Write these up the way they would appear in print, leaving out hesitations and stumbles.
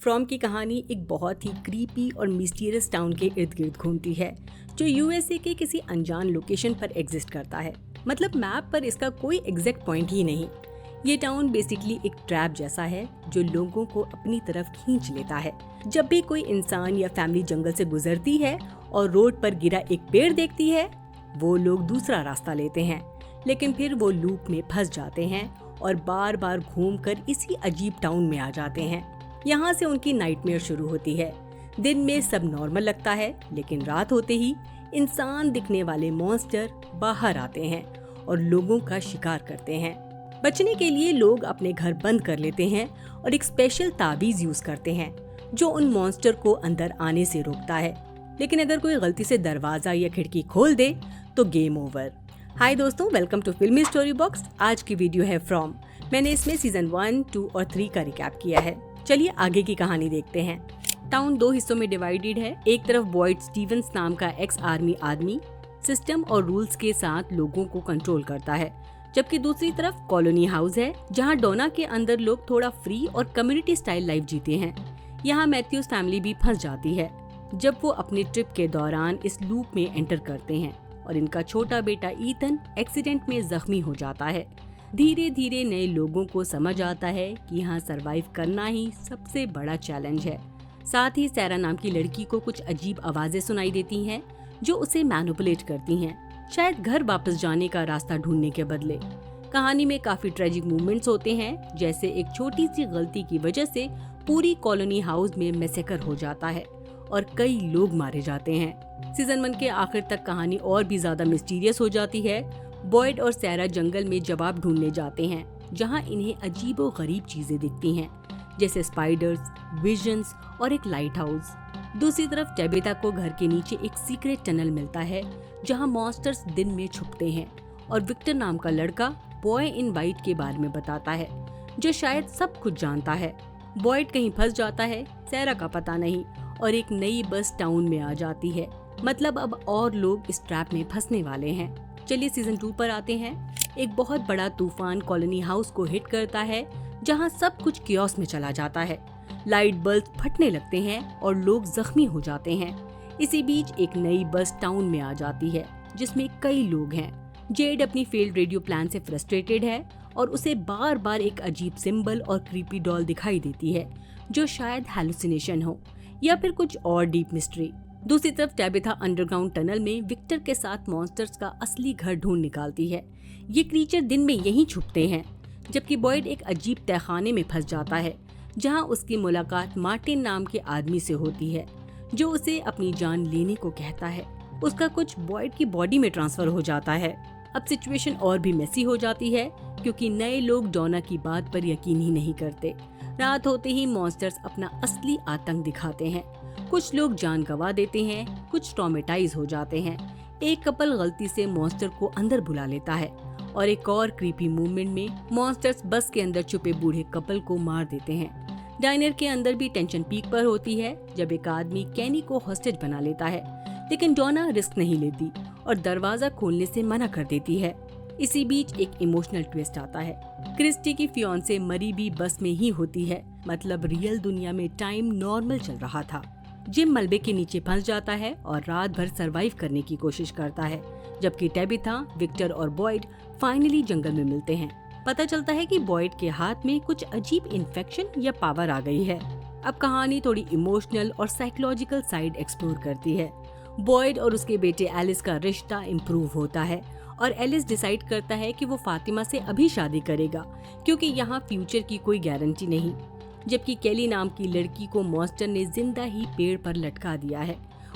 From की कहानी एक बहुत ही क्रीपी और मिस्टीरियस टाउन के इर्द गिर्द घूमती है जो यूएसए के किसी अनजान लोकेशन पर एग्जिस्ट करता है। मतलब मैप पर इसका कोई एग्जैक्ट पॉइंट ही नहीं। ये टाउन बेसिकली एक ट्रैप जैसा है जो लोगों को अपनी तरफ खींच लेता है। जब भी कोई इंसान या फैमिली जंगल से गुजरती है और रोड पर गिरा एक पेड़ देखती है, वो लोग दूसरा रास्ता लेते हैं, लेकिन फिर वो लूप में फंस जाते हैं और बार बार घूमकर इसी अजीब टाउन में आ जाते हैं। यहाँ से उनकी नाइटमेयर शुरू होती है। दिन में सब नॉर्मल लगता है, लेकिन रात होते ही इंसान दिखने वाले मॉन्स्टर बाहर आते हैं और लोगों का शिकार करते हैं। बचने के लिए लोग अपने घर बंद कर लेते हैं और एक स्पेशल ताबीज यूज करते हैं जो उन मॉन्स्टर को अंदर आने से रोकता है। लेकिन अगर कोई गलती से दरवाजा या खिड़की खोल दे तो गेम ओवर। हाय दोस्तों, welcome to filmy story box. आज की वीडियो है फ्रॉम। मैंने इसमें सीजन 1, 2 और 3 का रिकैप किया है। चलिए आगे की कहानी देखते हैं। टाउन 2 हिस्सों में डिवाइडेड है। एक तरफ बॉयड स्टीवंस नाम का एक्स आर्मी आदमी सिस्टम और रूल्स के साथ लोगों को कंट्रोल करता है, जबकि दूसरी तरफ कॉलोनी हाउस है जहां डोना के अंदर लोग थोड़ा फ्री और कम्युनिटी स्टाइल लाइफ जीते हैं। यहाँ मैथ्यूज फैमिली भी फंस जाती है जब वो अपने ट्रिप के दौरान इस लूप में एंटर करते हैं और इनका छोटा बेटा ईथन एक्सीडेंट में जख्मी हो जाता है। धीरे धीरे नए लोगों को समझ आता है कि यहाँ सरवाइव करना ही सबसे बड़ा चैलेंज है। साथ ही सैरा नाम की लड़की को कुछ अजीब आवाजें सुनाई देती हैं जो उसे मैनिपुलेट करती हैं, शायद घर वापस जाने का रास्ता ढूंढने के बदले। कहानी में काफी ट्रेजिक मूवमेंट्स होते हैं, जैसे एक छोटी सी गलती की वजह से पूरी कॉलोनी हाउस में मैसेकर हो जाता है और कई लोग मारे जाते हैं। सीजन 1 के आखिर तक कहानी और भी ज्यादा मिस्टीरियस हो जाती है। बॉयड और सैरा जंगल में जवाब ढूंढने जाते हैं जहां इन्हें अजीबो गरीब चीजें दिखती हैं, जैसे स्पाइडर्स, विजन्स और एक लाइट हाउस। दूसरी तरफ टेबिथा को घर के नीचे एक सीक्रेट टनल मिलता है जहां मॉन्स्टर्स दिन में छुपते हैं और विक्टर नाम का लड़का बॉय इन वाइट के बारे में बताता है जो शायद सब कुछ जानता है। बॉयड कहीं फंस जाता है, सैरा का पता नहीं, और एक नई बस टाउन में आ जाती है। मतलब अब और लोग इस ट्रैप में फंसने वाले हैं। चलिए सीजन 2 पर आते हैं। एक बहुत बड़ा तूफान कॉलोनी हाउस को हिट करता है जहां सब कुछ कियोस में चला जाता है। लाइट बल्ब फटने लगते हैं और लोग जख्मी हो जाते हैं। इसी बीच एक नई बस टाउन में आ जाती है जिसमें कई लोग हैं। जेड अपनी फेल्ड रेडियो प्लान से फ्रस्ट्रेटेड है और उसे बार बार एक अजीब सिंबल और क्रीपी डॉल दिखाई देती है जो शायद हैलुसिनेशन हो या फिर कुछ और डीप मिस्ट्री। दूसरी तरफ टेबिथा अंडरग्राउंड टनल में विक्टर के साथ मॉन्स्टर्स का असली घर ढूंढ निकालती है। ये क्रीचर दिन में यहीं छुपते हैं, जबकि बॉयड एक अजीब तहखाने में फंस जाता है जहां उसकी मुलाकात मार्टिन नाम के आदमी से होती है जो उसे अपनी जान लेने को कहता है। उसका कुछ बॉयड की बॉडी में ट्रांसफर हो जाता है। अब सिचुएशन और भी मेसी हो जाती है क्योंकि नए लोग डोना की बात पर यकीन ही नहीं करते। रात होते ही मॉन्स्टर्स अपना असली आतंक दिखाते हैं। कुछ लोग जान गंवा देते हैं, कुछ ट्रॉमेटाइज हो जाते हैं। एक कपल गलती से मॉन्स्टर को अंदर बुला लेता है और एक और क्रीपी मूवमेंट में मॉन्स्टर्स बस के अंदर छुपे बूढ़े कपल को मार देते हैं। डाइनर के अंदर भी टेंशन पीक पर होती है जब एक आदमी कैनी को हॉस्टेज बना लेता है, लेकिन डोना रिस्क नहीं लेती और दरवाजा खोलने से मना कर देती है। इसी बीच एक इमोशनल ट्विस्ट आता है। क्रिस्टी की फियांसे मरी भी बस में ही होती है। मतलब रियल दुनिया में टाइम नॉर्मल चल रहा था। जिम मलबे के नीचे फंस जाता है और रात भर सरवाइव करने की कोशिश करता है, जबकि टेबिथा, विक्टर और बॉयड फाइनली जंगल में मिलते हैं। पता चलता है कि बॉयड के हाथ में कुछ अजीब इन्फेक्शन या पावर आ गई है। अब कहानी थोड़ी इमोशनल और साइकोलॉजिकल साइड एक्सप्लोर करती है। बॉयड और उसके बेटे एलिस का रिश्ता इम्प्रूव होता है और एलिस डिसाइड करता है कि वो फातिमा से अभी शादी करेगा क्योंकि यहाँ फ्यूचर की कोई गारंटी नहीं। जबकि केली नाम की लड़की को मॉन्स्टर ने जिंदा ही पेड़ पर लटका दिया है।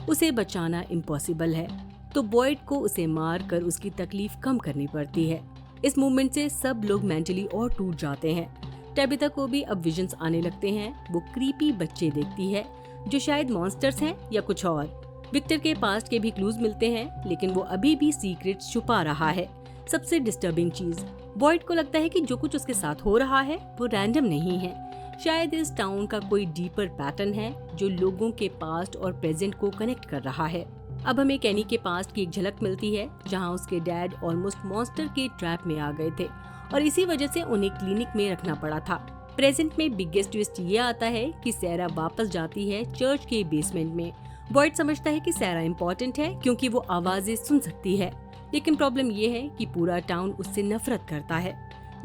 उसे बचाना इम्पॉसिबल है, तो बॉयड को उसे मार कर उसकी तकलीफ कम करनी पड़ती है। इस मूवमेंट से सब लोग मेंटली और टूट जाते हैं। टेबिथा को भी अब विजन्स आने लगते हैं। वो क्रीपी बच्चे देखती है जो शायद मॉन्स्टर्स हैं या कुछ और। विक्टर के पास्ट के भी क्लूज मिलते हैं, लेकिन वो अभी भी सीक्रेट्स छुपा रहा है। सबसे डिस्टर्बिंग चीज, बॉयड को लगता है कि जो कुछ उसके साथ हो रहा है वो रैंडम नहीं है। शायद इस टाउन का कोई डीपर पैटर्न है जो लोगों के पास्ट और प्रेजेंट को कनेक्ट कर रहा है। अब हमें कैनी के पास्ट की एक झलक मिलती है जहां उसके डैड ऑलमोस्ट मॉन्स्टर के ट्रैप में आ गए थे और इसी वजह से उन्हें क्लिनिक में रखना पड़ा था। प्रेजेंट में बिगेस्ट ट्विस्ट ये आता है कि सैरा वापस जाती है चर्च के बेसमेंट में। बॉयड समझता है कि सैरा इम्पोर्टेंट है क्योंकि वो आवाजें सुन सकती है, लेकिन प्रॉब्लम ये है कि पूरा टाउन उससे नफरत करता है।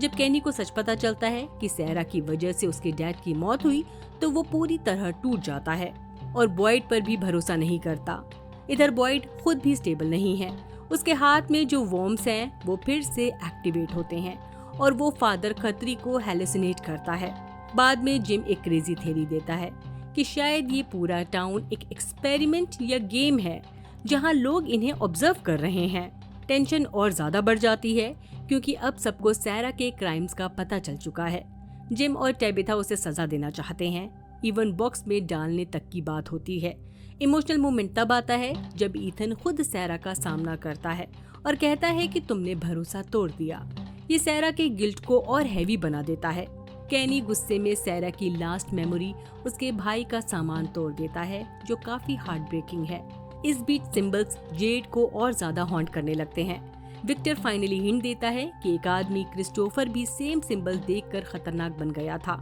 जब केनी को सच पता चलता है कि सैरा की वजह से उसके डैड की मौत हुई तो वो पूरी तरह टूट जाता है और बॉयड पर भी भरोसा नहीं करता। इधर बॉयड खुद भी स्टेबल नहीं है। उसके हाथ में जो वॉर्म्स हैं वो फिर से एक्टिवेट होते हैं और वो फादर खत्री को हेलुसिनेट करता है। बाद में जिम एक क्रेजी थ्योरी देता है कि शायद ये पूरा टाउन एक एक्सपेरिमेंट या गेम है जहां लोग इन्हें ऑब्जर्व कर रहे हैं। टेंशन और ज्यादा बढ़ जाती है क्योंकि अब सबको सैरा के क्राइम्स का पता चल चुका है। जिम और टेबिथा उसे सजा देना चाहते हैं, इवन बॉक्स में डालने तक की बात होती है। इमोशनल मोमेंट तब आता है जब ईथन खुद सैरा का सामना करता है और कहता है कि तुमने भरोसा तोड़ दिया। ये सैरा के गिल्ट को और हैवी बना देता है। केनी गुस्से में सैरा की लास्ट मेमोरी उसके भाई का सामान तोड़ देता है, जो काफी हार्ट ब्रेकिंग है। इस बीच सिंबल्स जेड को और ज्यादा हॉन्ट करने लगते हैं। विक्टर फाइनली हिंट देता है कि एक आदमी क्रिस्टोफर भी सेम सिंबल देखकर खतरनाक बन गया था।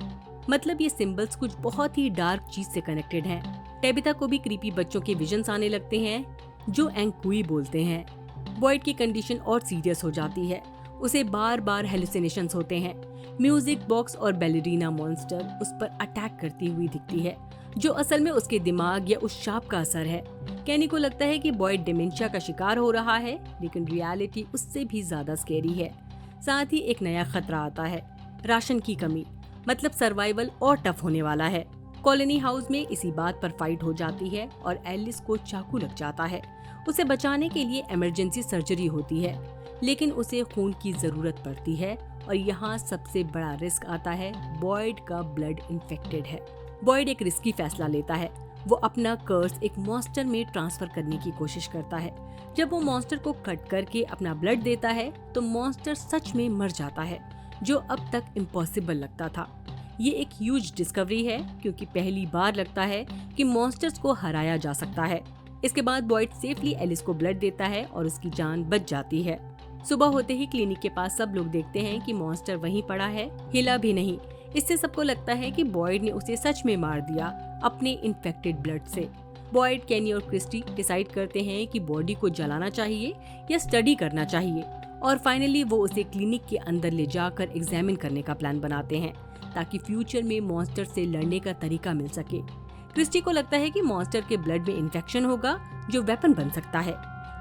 मतलब ये सिंबल्स कुछ बहुत ही डार्क चीज से कनेक्टेड हैं। टेबिथा को भी क्रीपी बच्चों के विजन्स आने लगते हैं जो एंकुई बोलते हैं। बॉयड की कंडीशन और सीरियस हो जाती है। उसे बार बार हेलुसिनेशंस होते हैं। म्यूजिक बॉक्स और बैलेरिना मॉन्स्टर उस पर अटैक करती हुई दिखती है, जो असल में उसके दिमाग या उस शाप का असर है। केनी को लगता है कि बॉयड डिमेंशिया का शिकार हो रहा है, लेकिन रियलिटी उससे भी ज्यादा स्कैरी है। साथ ही एक नया खतरा आता है, राशन की कमी। मतलब सर्वाइवल और टफ होने वाला है। कॉलोनी हाउस में इसी बात पर फाइट हो जाती है और एलिस को चाकू लग जाता है। उसे बचाने के लिए इमरजेंसी सर्जरी होती है, लेकिन उसे खून की जरूरत पड़ती है और यहाँ सबसे बड़ा रिस्क आता है। बॉयड का ब्लड इन्फेक्टेड है। बॉयड एक रिस्की फैसला लेता है। वो अपना कर्स एक मॉन्स्टर में ट्रांसफर करने की कोशिश करता है। जब वो मॉन्स्टर को कट करके अपना ब्लड देता है तो मॉन्स्टर सच में मर जाता है, जो अब तक इम्पॉसिबल लगता था। ये एक ह्यूज डिस्कवरी है क्योंकि पहली बार लगता है कि मॉन्स्टर्स को हराया जा सकता है। इसके बाद बॉयड सेफली एलिस को ब्लड देता है और उसकी जान बच जाती है। सुबह होते ही क्लिनिक के पास सब लोग देखते हैं कि मॉन्स्टर वहीं पड़ा है, हिला भी नहीं। इससे सबको लगता है कि बॉयड ने उसे सच में मार दिया अपने इन्फेक्टेड ब्लड से। बॉयड, केनी और क्रिस्टी डिसाइड करते हैं कि बॉडी को जलाना चाहिए या स्टडी करना चाहिए, और फाइनली वो उसे क्लिनिक के अंदर ले जाकर एग्जामिन करने का प्लान बनाते हैं ताकि फ्यूचर में मॉन्स्टर से लड़ने का तरीका मिल सके। क्रिस्टी को लगता है कि मॉन्स्टर के ब्लड में इन्फेक्शन होगा जो वेपन बन सकता है,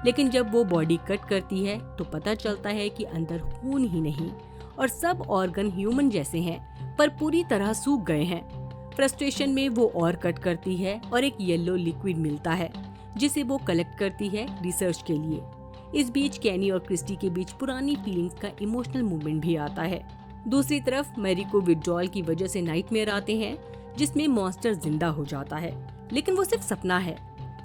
लेकिन जब वो बॉडी कट करती है तो पता चलता है कि अंदर खून ही नहीं और सब ऑर्गन ह्यूमन जैसे हैं पर पूरी तरह सूख गए हैं। फ्रस्ट्रेशन में वो और कट करती है और एक येलो लिक्विड मिलता है जिसे वो कलेक्ट करती है रिसर्च के लिए। इस बीच केनी और क्रिस्टी के बीच पुरानी फीलिंग्स का इमोशनल मूवमेंट भी आता है। दूसरी तरफ मैरी को विड्रॉल की वजह से नाइटमेयर आते हैं जिसमें मॉन्स्टर जिंदा हो जाता है, लेकिन वो सिर्फ सपना है।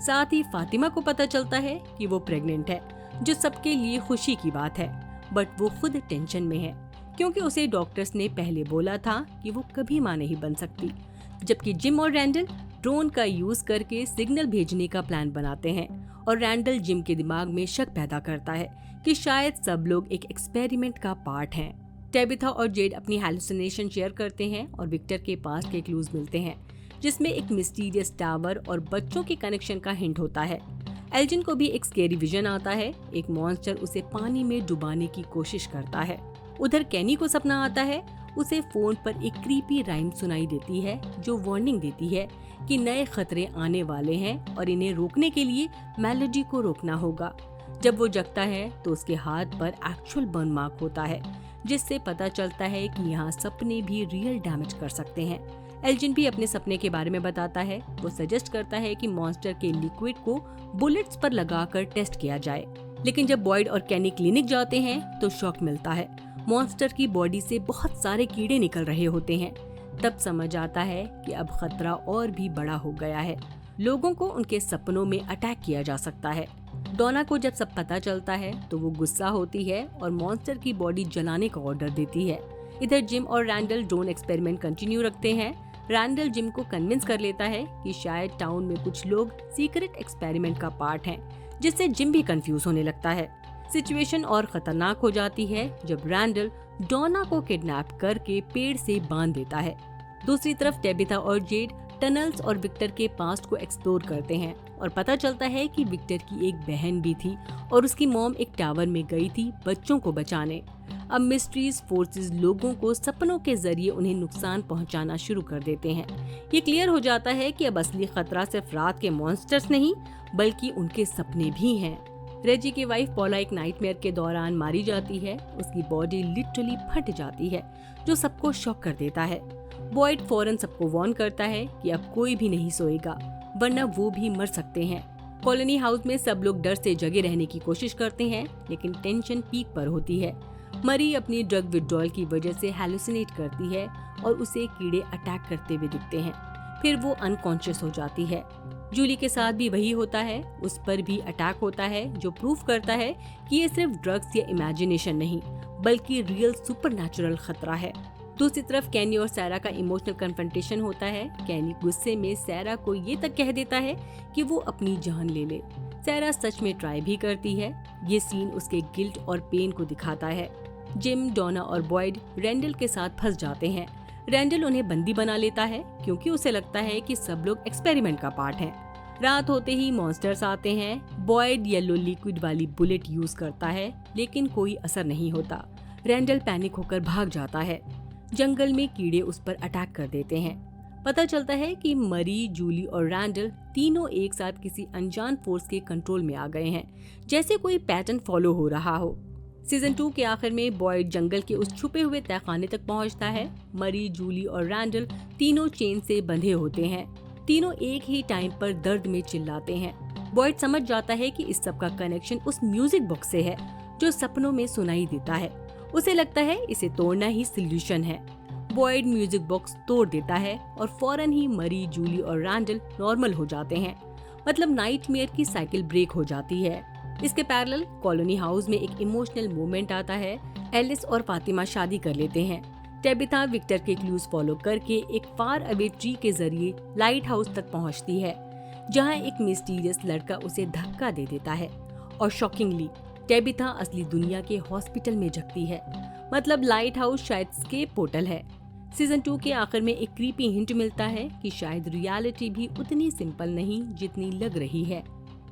साथ ही फातिमा को पता चलता है कि वो प्रेग्नेंट है, जो सबके लिए खुशी की बात है, बट वो खुद टेंशन में है क्योंकि उसे डॉक्टर्स ने पहले बोला था कि वो कभी मां नहीं बन सकती। जबकि जिम और रैंडल ड्रोन का यूज करके सिग्नल भेजने का प्लान बनाते हैं और रैंडल जिम के दिमाग में शक पैदा करता है कि शायद सब लोग एक एक्सपेरिमेंट का पार्ट हैं। टेबिथा और जेड अपनी हैलुसिनेशन शेयर करते हैं और विक्टर के पास के क्लूज मिलते हैं जिसमें एक मिस्टीरियस टावर और बच्चों के कनेक्शन का हिंट होता है। एल्जिन को भी एक स्केरी विजन आता है, एक मॉन्स्टर उसे पानी में डुबाने की कोशिश करता है। उधर केनी को सपना आता है, उसे फोन पर एक क्रीपी राइम सुनाई देती है जो वार्निंग देती है कि नए खतरे आने वाले हैं और इन्हें रोकने के लिए मेलोडी को रोकना होगा। जब वो जगता है तो उसके हाथ पर एक्चुअल बर्न मार्क होता है, जिससे पता चलता है कि यहाँ सपने भी रियल डैमेज कर सकते हैं। एल्जिन भी अपने सपने के बारे में बताता है। वो सजेस्ट करता है कि मॉन्स्टर के लिक्विड को बुलेट्स पर लगाकर टेस्ट किया जाए, लेकिन जब बॉयड और केनी क्लिनिक जाते हैं तो शॉक मिलता है। मॉन्स्टर की बॉडी से बहुत सारे कीड़े निकल रहे होते हैं। तब समझ आता है कि अब खतरा और भी बड़ा हो गया है, लोगों को उनके सपनों में अटैक किया जा सकता है। डोना को जब सब पता चलता है तो वो गुस्सा होती है और मॉन्स्टर की बॉडी जलाने का ऑर्डर देती है। इधर जिम और रैंडल ड्रोन एक्सपेरिमेंट कंटिन्यू रखते हैं। रैंडल जिम को कन्विंस कर लेता है कि शायद टाउन में कुछ लोग सीक्रेट एक्सपेरिमेंट का पार्ट हैं, जिससे जिम भी कंफ्यूज होने लगता है। सिचुएशन और खतरनाक हो जाती है जब रैंडल डोना को किडनैप करके पेड़ से बांध देता है। दूसरी तरफ टेबिथा और जेड टनल्स और विक्टर के पास्ट को एक्सप्लोर करते हैं और पता चलता है कि विक्टर की एक बहन भी थी और उसकी मॉम एक टावर में गई थी बच्चों को बचाने। अब मिस्ट्रीज फोर्सेस लोगों को सपनों के जरिए उन्हें नुकसान पहुंचाना शुरू कर देते हैं। ये क्लियर हो जाता है कि अब असली खतरा सिर्फ रात के मॉन्स्टर्स नहीं बल्कि उनके सपने भी हैं। रेजी की वाइफ पॉला एक नाइटमेयर के दौरान मारी जाती है। उसकी बॉडी लिटरली फट जाती है जो सबको शॉक कर देता है। बॉयड फौरन सबको वार्न करता है कि अब कोई भी नहीं सोएगा वरना वो भी मर सकते हैं। कॉलोनी हाउस में सब लोग डर से जगे रहने की कोशिश करते हैं लेकिन टेंशन पीक पर होती है। मरी अपनी ड्रग विड्रॉल की वजह से हैलुसिनेट करती है और उसे कीड़े अटैक करते हुए दिखते हैं। फिर वो अनकॉन्शियस हो जाती है। जूली के साथ भी वही होता है, उस पर भी अटैक होता है जो प्रूफ करता है कि ये सिर्फ ड्रग्स या इमेजिनेशन नहीं बल्कि रियल सुपरनैचुरल खतरा है। दूसरी तरफ कैनी और सैरा का इमोशनल कन्फ्रंटेशन होता है। कैनी गुस्से में सैरा को ये तक कह देता है कि वो अपनी जान ले ले। सैरा सच में ट्राई भी करती है। ये सीन उसके गिल्ट और पेन को दिखाता है। जिम, डोना और बॉयड रेंडल के साथ फंस जाते हैं। रेंडल उन्हें बंदी बना लेता है क्योंकि उसे लगता है कि सब लोग एक्सपेरिमेंट का पार्ट हैं। रात होते ही मॉन्स्टर्स आते हैं। बॉयड येलो लिक्विड वाली बुलेट यूज करता है लेकिन कोई असर नहीं होता। रेंडल पैनिक होकर भाग जाता है। जंगल में कीड़े उस पर अटैक कर देते हैं। पता चलता है कि मरी, जूली और रैंडल तीनों एक साथ किसी अनजान फोर्स के कंट्रोल में आ गए हैं, जैसे कोई पैटर्न फॉलो हो रहा हो। सीजन 2 के आखिर में बॉयड जंगल के उस छुपे हुए तहखाने तक पहुंचता है। मरी, जूली और रैंडल तीनों चेन से बंधे होते हैं। तीनों एक ही टाइम पर दर्द में चिल्लाते हैं। बॉयड समझ जाता है कि इस सब का कनेक्शन उस म्यूजिक बॉक्स से है जो सपनों में सुनाई देता है। उसे लगता है इसे तोड़ना ही सॉल्यूशन है। बॉयड म्यूजिक बॉक्स तोड़ देता है और फौरन ही मरी, जूली और रैंडल नॉर्मल हो जाते हैं। मतलब नाइटमेयर की साइकिल ब्रेक हो जाती है। इसके पैरेलल कॉलोनी हाउस में एक इमोशनल मोमेंट आता है। एलिस और फातिमा शादी कर लेते हैं। टेबिथा विक्टर के क्लूज फॉलो करके एक फार अवे ट्री के जरिए लाइट हाउस तक पहुंचती है, जहां एक मिस्टीरियस लड़का उसे धक्का दे देता है और शॉकिंगली टेबिथा असली दुनिया के हॉस्पिटल में जगती है। मतलब लाइट हाउस शायद स्केप पोर्टल है। सीजन 2 के आखिर में एक क्रीपी हिंट मिलता है कि शायद रियलिटी भी उतनी सिंपल नहीं जितनी लग रही है।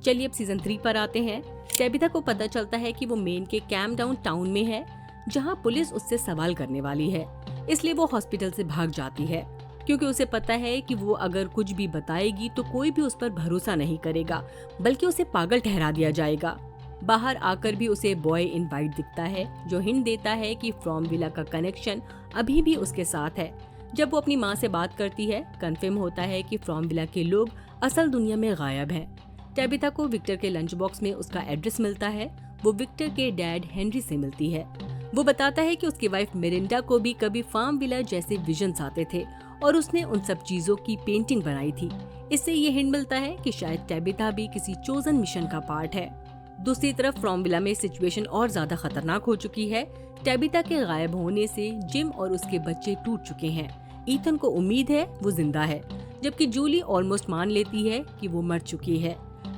चलिए अब सीजन 3 पर आते हैं। टेबिथा को पता चलता है कि वो मेन के कैम्प डाउन टाउन में है, जहां पुलिस उससे सवाल करने वाली है। इसलिए वो हॉस्पिटल से भाग जाती है क्योंकि उसे पता है कि वो अगर कुछ भी बताएगी तो कोई भी उस पर भरोसा नहीं करेगा बल्कि उसे पागल ठहरा दिया जाएगा। बाहर आकर भी उसे बॉय इन वाइट दिखता है जो हिंट देता है कि फ्रॉम विला का कनेक्शन अभी भी उसके साथ है। जब वो अपनी माँ से बात करती है, कंफर्म होता है कि फ्रॉम विला के लोग असल दुनिया में गायब हैं। टेबिथा को विक्टर के लंच बॉक्स में उसका एड्रेस मिलता है। वो विक्टर के डैड हेनरी से मिलती है। वो बताता है कि उसकी वाइफ मिरिंडा को भी कभी फार्म विला जैसे विजन्स आते थे और उसने उन सब चीजों की पेंटिंग बनाई थी। इससे ये हिंट मिलता है कि शायद टेबिथा भी किसी चोजन मिशन का पार्ट है। दूसरी तरफ फ्रॉम विला में सिचुएशन और ज्यादा खतरनाक हो चुकी है। टेबिथा के गायब होने से जिम और उसके बच्चे टूट चुके हैं। ईथन को उम्मीद है वो जिंदा है, जबकि जूली ऑलमोस्ट मान लेती है कि वो मर चुकी है।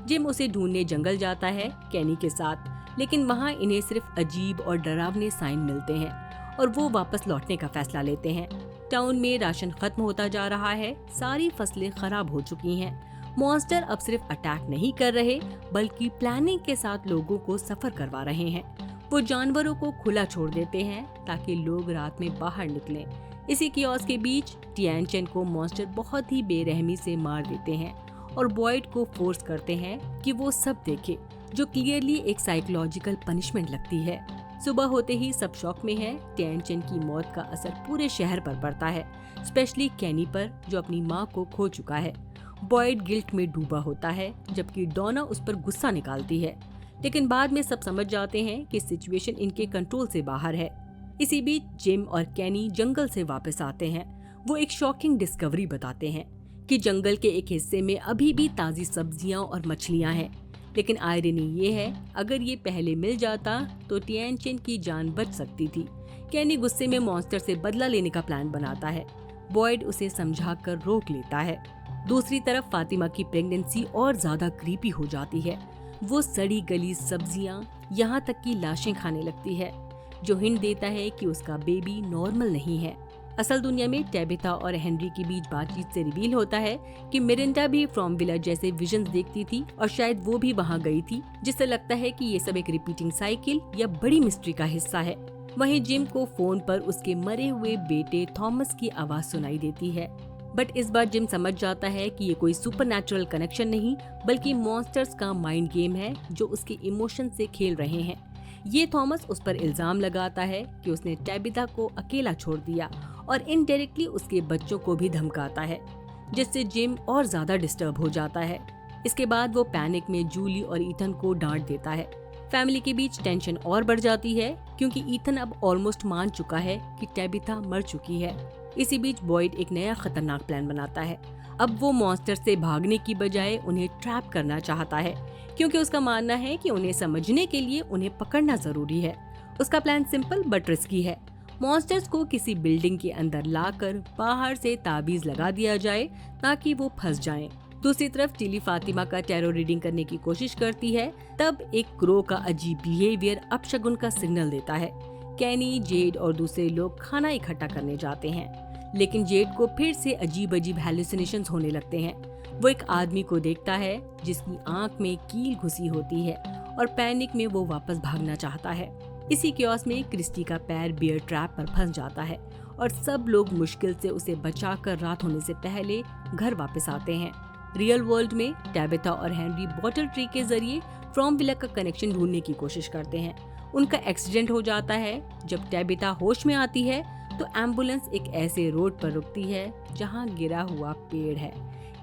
जिम उसे ढूंढने जंगल जाता है कैनी के साथ, लेकिन वहाँ इन्हें सिर्फ अजीब और डरावने साइन मिलते हैं और वो वापस लौटने का फैसला लेते हैं। टाउन में राशन खत्म होता जा रहा है। सारी फसलें खराब हो चुकी हैं। मॉन्स्टर अब सिर्फ अटैक नहीं कर रहे बल्कि प्लानिंग के साथ लोगों को सफर करवा रहे हैं। वो जानवरों को खुला छोड़ देते हैं ताकि लोग रात में बाहर निकलें। इसी कियोस्क के बीच टियानचेन को मॉन्स्टर बहुत ही बेरहमी से मार देते हैं और बॉयड को फोर्स करते हैं कि वो सब देखे, जो क्लियरली एक साइकोलॉजिकल पनिशमेंट लगती है। सुबह होते ही सब शॉक में है। टियानचेन की मौत का असर पूरे शहर पर पड़ता है, स्पेशली कैनी पर जो अपनी माँ को खो चुका है। बॉयड गिल्ट में डूबा होता है जबकि डोना उस पर गुस्सा निकालती है, लेकिन बाद में सब समझ जाते हैं कि सिचुएशन इनके कंट्रोल से बाहर है। इसी बीच जिम और कैनी जंगल से वापस आते हैं। वो एक शॉकिंग डिस्कवरी बताते हैं कि जंगल के एक हिस्से में अभी भी ताज़ी सब्जियां और मछलियां हैं, लेकिन आयरनी ये है अगर ये पहले मिल जाता तो टियानचेन की जान बच सकती थी। कैनी गुस्से में मॉन्स्टर से बदला लेने का प्लान बनाता है। बॉयड उसे समझाकर रोक लेता है। दूसरी तरफ फातिमा की प्रेगनेंसी और ज्यादा क्रीपी हो जाती है। वो सड़ी गली सब्जियां, यहाँ तक कि लाशें खाने लगती है। जो हिंट देता है कि उसका बेबी नॉर्मल नहीं है। असल दुनिया में टैबिथा और हेनरी के बीच बातचीत से रिवील होता है कि मिरिंडा भी फ्रॉम विला जैसे विजन्स देखती थी और शायद वो भी वहाँ गई थी, जिससे लगता है कि ये सब एक रिपीटिंग साइकिल या बड़ी मिस्ट्री का हिस्सा है। वहीं जिम को फोन पर उसके मरे हुए बेटे थॉमस की आवाज सुनाई देती है, बट इस बार जिम समझ जाता है कि ये कोई सुपरनैचुरल कनेक्शन नहीं बल्कि मॉन्स्टर्स का माइंड गेम है जो उसके इमोशन से खेल रहे हैं। ये थॉमस उस पर इल्जाम लगाता है कि उसने टैबिथा को अकेला छोड़ दिया और इनडायरेक्टली उसके बच्चों को भी धमकाता है, जिससे जिम और ज्यादा डिस्टर्ब हो जाता है। इसके बाद वो पैनिक में जूली और ईथन को डांट देता है। फैमिली के बीच टेंशन और बढ़ जाती है क्योंकि ईथन अब ऑलमोस्ट मान चुका है कि टैबिथा मर चुकी है। इसी बीच बॉयड एक नया खतरनाक प्लान बनाता है। अब वो मॉन्स्टर से भागने की बजाय उन्हें ट्रैप करना चाहता है, क्योंकि उसका मानना है कि उन्हें समझने के लिए उन्हें पकड़ना जरूरी है। उसका प्लान सिंपल बट रिस्की है। मॉन्स्टर्स को किसी बिल्डिंग के अंदर लाकर बाहर से ताबीज लगा दिया जाए ताकि वो फंस जाएं। दूसरी तरफ टीली फातिमा का टैरो रीडिंग करने की कोशिश करती है, तब एक क्रो का अजीब बिहेवियर अपशगुन का सिग्नल देता है। कैनी, जेड और दूसरे लोग खाना इकट्ठा करने जाते हैं, लेकिन जेड को फिर से अजीब अजीब हेलुसिनेशंस होने लगते हैं। वो एक आदमी को देखता है जिसकी आंख में कील घुसी होती है और पैनिक में वो वापस भागना चाहता है। इसी क्योस में क्रिस्टी का पैर बियर ट्रैप पर फंस जाता है और सब लोग मुश्किल से उसे बचाकर रात होने से पहले घर वापस आते हैं। रियल वर्ल्ड में टैबिथा और हेनरी बॉटल ट्री के जरिए फ्रॉम विला का कनेक्शन ढूंढने की कोशिश करते हैं। उनका एक्सीडेंट हो जाता है। जब टैबिथा होश में आती है तो एम्बुलेंस एक ऐसे रोड पर रुकती है जहां गिरा हुआ पेड़ है,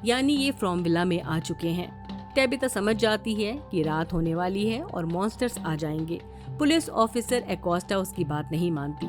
यानी ये फ्रॉम विला में आ चुके हैं। टैबिथा समझ जाती है कि रात होने वाली है और मॉन्स्टर्स आ जाएंगे। पुलिस ऑफिसर एकोस्टा उसकी बात नहीं मानती।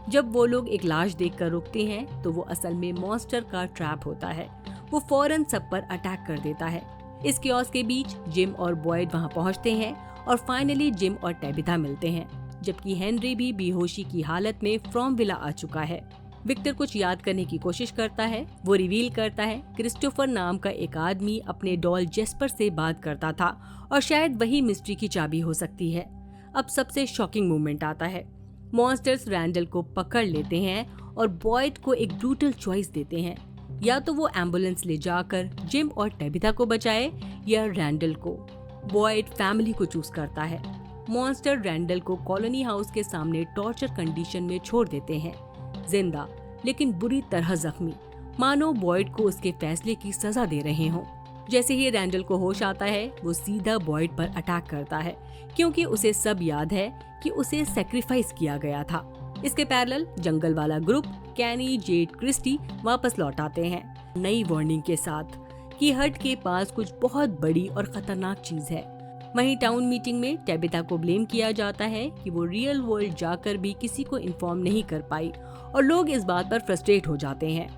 जब वो लोग एक लाश देखकर रुकते हैं तो वो असल में मॉन्स्टर का ट्रैप होता है। वो फौरन सब पर अटैक कर देता है। इस कियोस्क के बीच जिम और बॉयड वहां पहुंचते हैं और फाइनली जिम और टैबिथा मिलते हैं, जबकि हेनरी भी बेहोशी की हालत में फ्रॉम विला आ चुका है। विक्टर कुछ याद करने की कोशिश करता है। वो रिवील करता है क्रिस्टोफर नाम का एक आदमी अपने डॉल जेस्पर से बात करता था और शायद वही मिस्ट्री की चाबी हो सकती है। अब सबसे शॉकिंग मोमेंट आता है। मॉन्स्टर्स रैंडल को पकड़ लेते हैं और बॉयड को एक ब्रूटल चॉइस देते हैं, या तो वो एम्बुलेंस ले जाकर जिम और टैबिथा को बचाए या रैंडल को। बॉयड फैमिली को चूज करता है। मॉन्स्टर रैंडल को कॉलोनी हाउस के सामने टॉर्चर कंडीशन में छोड़ देते हैं, जिंदा लेकिन बुरी तरह जख्मी, मानो बॉयड को उसके फैसले की सजा दे रहे हों। जैसे ही रैंडल को होश आता है वो सीधा बॉयड पर अटैक करता है, क्योंकि उसे सब याद है कि उसे सैक्रिफाइस किया गया था। इसके पैरेलल जंगल वाला ग्रुप कैनी, जेड, क्रिस्टी वापस लौट आते हैं, नई वार्निंग के साथ कि हट के पास कुछ बहुत बड़ी और खतरनाक चीज है। वहीं टाउन मीटिंग में टैबिथा को ब्लेम किया जाता है कि वो रियल वर्ल्ड जाकर भी किसी को इन्फॉर्म नहीं कर पाई और लोग इस बात पर फ्रस्ट्रेट हो जाते हैं।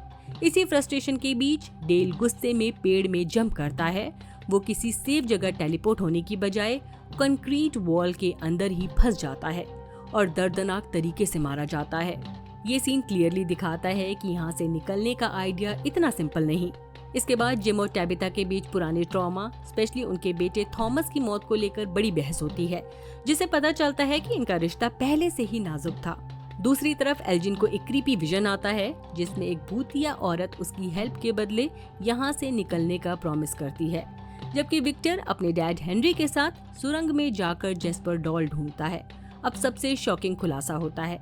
इसी फ्रस्ट्रेशन के बीच डेल गुस्से में पेड़ में जंप करता है। वो किसी सेफ जगह टेलीपोर्ट होने की बजाय कंक्रीट वॉल के अंदर ही फंस जाता है और दर्दनाक तरीके से मारा जाता है। ये सीन क्लियरली दिखाता है कि यहाँ से निकलने का आइडिया इतना सिंपल नहीं। इसके बाद जिम और टैबिथा के बीच पुराने ट्रॉमा, स्पेशली उनके बेटे थॉमस की मौत को लेकर बड़ी बहस होती है, जिससे पता चलता है कि इनका रिश्ता पहले से ही नाजुक था। दूसरी तरफ एल्जिन को एक क्रीपी विजन आता है जिसमें एक भूतिया औरत उसकी हेल्प के बदले यहाँ से निकलने का प्रॉमिस करती है, जबकि विक्टर अपने डैड हेनरी के साथ सुरंग में जाकर जेस्पर डॉल ढूंढता है। अब सबसे शॉकिंग खुलासा होता है।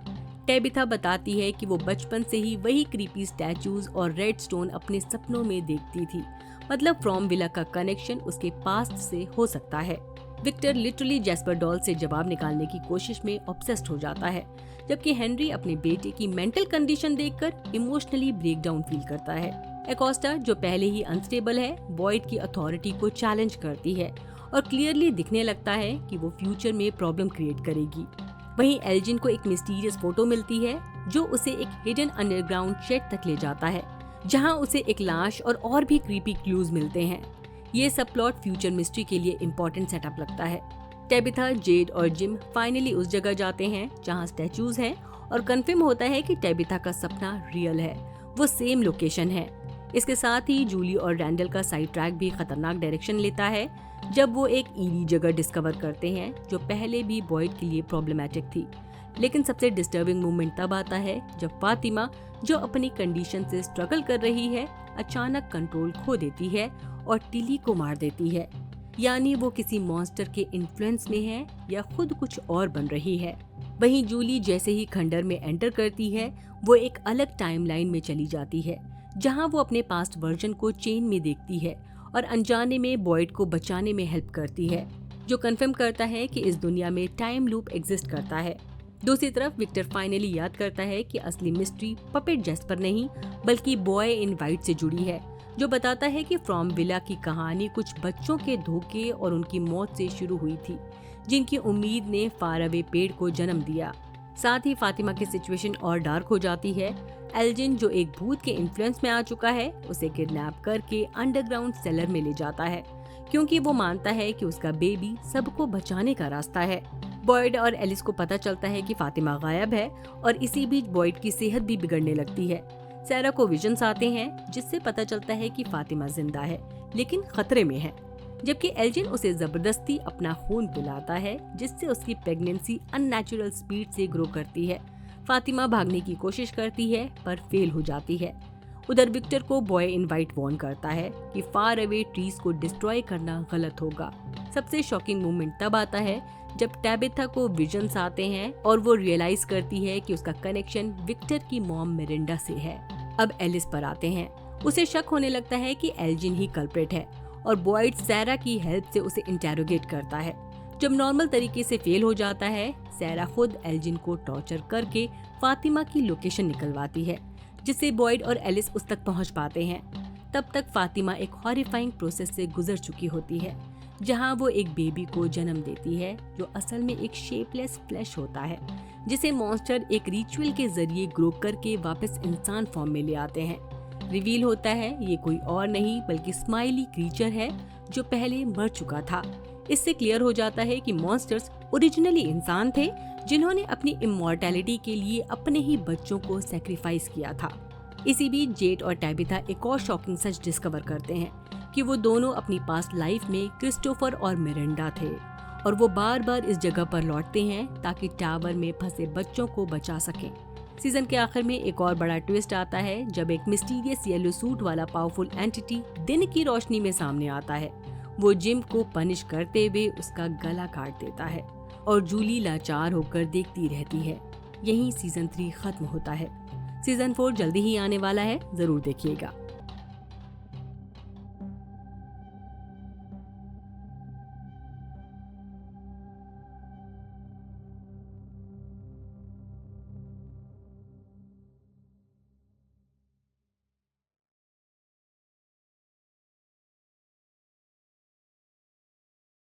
टैबिथा बताती है कि वो बचपन से ही वही क्रीपी स्टैचूज और रेड स्टोन अपने सपनों में देखती थी, मतलब फ्रॉम विला का कनेक्शन उसके पास्ट से हो सकता है। विक्टर लिटरली जेस्पर डॉल से जवाब निकालने की कोशिश में ऑब्सेस्ड हो जाता है, जबकि हेनरी अपने बेटे की मेंटल कंडीशन देखकर इमोशनली ब्रेकडाउन फील करता है। एकोस्टा, जो पहले ही अनस्टेबल है, बॉयड की अथॉरिटी को चैलेंज करती है और क्लियरली दिखने लगता है कि वो फ्यूचर में प्रॉब्लम क्रिएट करेगी। वहीं एल्जिन को एक मिस्टीरियस फोटो मिलती है जो उसे एक हिडन अंडरग्राउंड शेड तक ले जाता है, जहां उसे एक लाश और भी क्रीपी क्लूज मिलते हैं। ये सब प्लॉट फ्यूचर मिस्ट्री के लिए इम्पोर्टेंट सेटअप लगता है। टैबिथा, जेड और जिम फाइनली उस जगह जाते हैं जहां स्टैचूज हैं और कंफर्म होता है कि टैबिथा का सपना रियल है, वो सेम लोकेशन है। इसके साथ ही जूली और रैंडल का साइड ट्रैक भी खतरनाक डायरेक्शन लेता है जब वो एक ईवी जगह डिस्कवर करते हैं जो पहले भी बॉयड के लिए प्रॉब्लमैटिक थी, लेकिन सबसे डिस्टर्बिंग मोमेंट तब आता है जब फातिमा, जो अपनी कंडीशन से स्ट्रगल कर रही है, अचानक कंट्रोल खो देती है और टिली को मार देती है। यानी वो किसी मॉन्स्टर के इन्फ्लुएंस में है या खुद कुछ और बन रही है। वहीं जूली जैसे ही खंडर में एंटर करती है, वो एक अलग टाइमलाइन में चली जाती है, जहां वो अपने पास्ट वर्जन को चेन में देखती है और अनजाने में बॉयड को बचाने में हेल्प करती है, जो कंफर्म करता है कि इस दुनिया में टाइम लूप एग्जिस्ट करता है। दूसरी तरफ विक्टर फाइनली याद करता है कि असली मिस्ट्री पपेट जैस्पर नहीं बल्कि बॉय इन वाइट से जुड़ी है, जो बताता है कि फ्रॉम विला की कहानी कुछ बच्चों के धोखे और उनकी मौत से शुरू हुई थी, जिनकी उम्मीद ने फार अवे पेड़ को जन्म दिया। साथ ही फातिमा की सिचुएशन और डार्क हो जाती है। एल्जिन, जो एक भूत के इन्फ्लुएंस में आ चुका है, उसे किडनैप करके अंडरग्राउंड सेलर में ले जाता है, क्योंकि वो मानता है कि उसका बेबी सबको बचाने का रास्ता है। बॉयड और एलिस को पता चलता है कि फातिमा गायब है और इसी बीच बॉयड की सेहत भी बिगड़ने लगती है। सैरा को विजन्स आते हैं, जिससे पता चलता है कि फातिमा जिंदा है लेकिन खतरे में है, जबकि एल्जिन उसे जबरदस्ती अपना खून पिलाता है, जिससे उसकी प्रेगनेंसी अननेचुरल स्पीड से ग्रो करती है। फातिमा भागने की कोशिश करती है पर फेल हो जाती है। उधर विक्टर को बॉय इन वाइट वार्न करता है कि फार अवे ट्रीज को डिस्ट्रॉय करना गलत होगा। सबसे शॉकिंग मोमेंट तब आता है जब टैबिथा को विजन्स आते हैं और वो रियलाइज करती है कि उसका कनेक्शन विक्टर की मॉम मिरिंडा से है। अब एलिस पर आते हैं। उसे शक होने लगता है कि एल्जिन ही कल्प्रेट है और बॉयड सैरा की हेल्प से उसे इंटेरोगेट करता है। जब नॉर्मल तरीके से फेल हो जाता है, सैरा खुद एल्जिन को टॉर्चर करके फातिमा की लोकेशन निकलवाती है, जिससे बॉयड और एलिस उस तक पहुंच पाते हैं। तब तक फातिमा एक हॉरिफाइंग प्रोसेस से गुजर चुकी होती है, जहां वो एक बेबी को जन्म देती है, जो असल में एक शेपलेस फ्लैश होता है, जिसे मॉन्स्टर एक रिचुअल के जरिए ग्रो करके वापस इंसान फॉर्म में ले आते हैं। रिवील होता है ये कोई और नहीं बल्कि स्माइली क्रीचर है, जो पहले मर चुका था। इससे क्लियर हो जाता है कि मॉन्स्टर्स ओरिजिनली इंसान थे, जिन्होंने अपनी इमॉर्टैलिटी के लिए अपने ही बच्चों को सैक्रिफाइस किया था। इसी बीच जेड और टैबिथा एक और शॉकिंग सच डिस्कवर करते हैं कि वो दोनों अपनी पास्ट लाइफ में क्रिस्टोफर और मिरिंडा थे, और वो बार बार इस जगह पर लौटते हैं ताकि टावर में फंसे बच्चों को बचा सकें। सीजन के आखिर में एक और बड़ा ट्विस्ट आता है जब एक मिस्टीरियस येलो सूट वाला पावरफुल एंटिटी दिन की रोशनी में सामने आता है। वो जिम को पनिश करते हुए उसका गला काट देता है और जूली लाचार होकर देखती रहती है। यहीं सीजन 3 खत्म होता है। सीजन 4 जल्दी ही आने वाला है, जरूर देखिएगा।